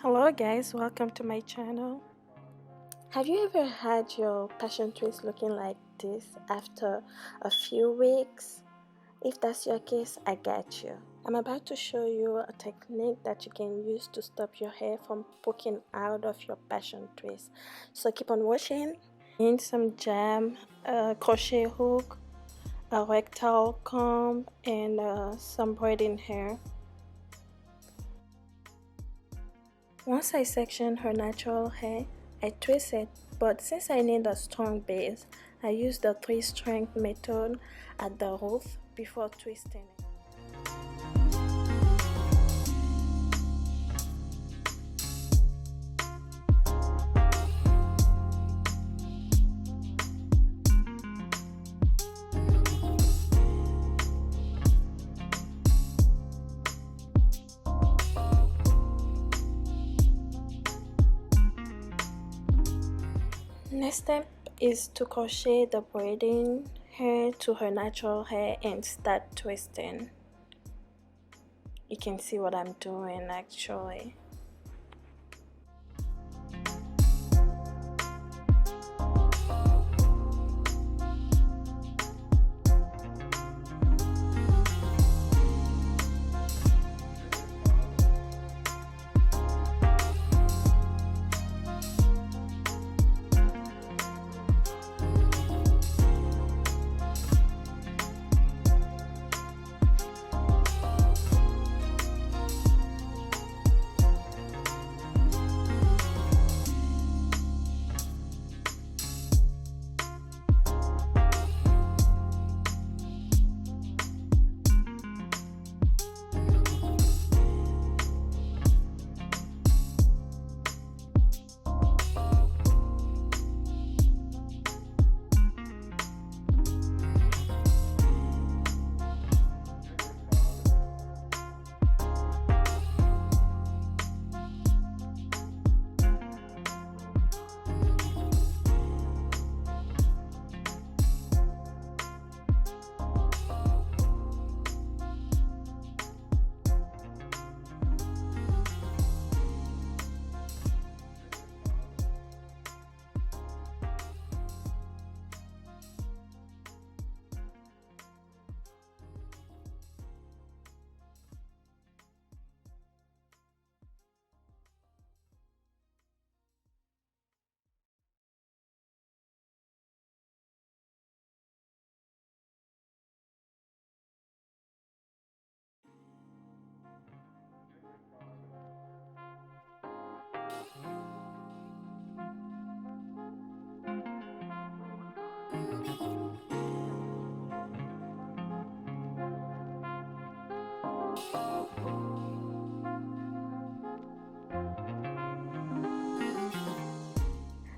Hello guys, welcome to my channel. Have you ever had your passion twist looking like this after a few weeks? If that's your case, I got you. I'm about to show you a technique that you can use to stop your hair from poking out of your passion twist. So keep on watching. Need some jam, a crochet hook, a rectal comb, and some braiding hair. Once I section her natural hair, I twist it, but since I need a strong base, I use the 3-strength method at the root before twisting it. Next step is to crochet the braiding hair to her natural hair and start twisting. You can see what I'm doing actually.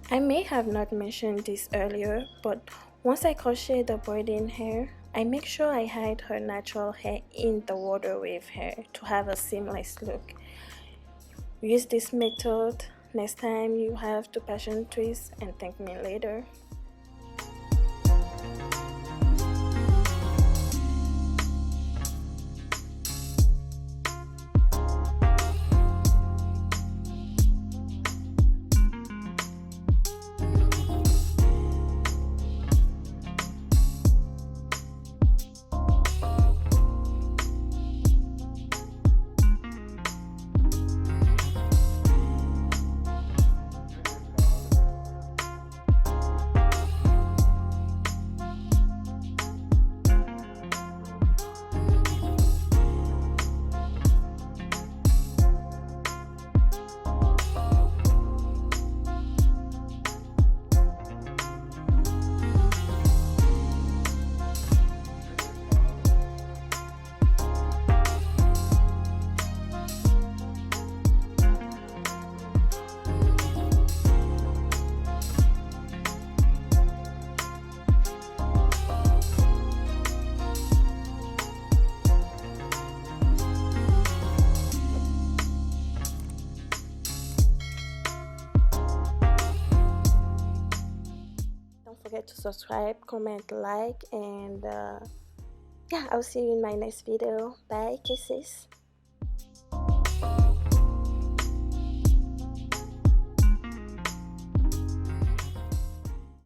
I may have not mentioned this earlier, but once I crochet the braiding hair, I make sure I hide her natural hair in the water wave hair to have a seamless look. Use this method next time you have to passion twist and thank me later. Don't forget to subscribe, comment, like, and yeah, I'll see you in my next video. Bye, kisses.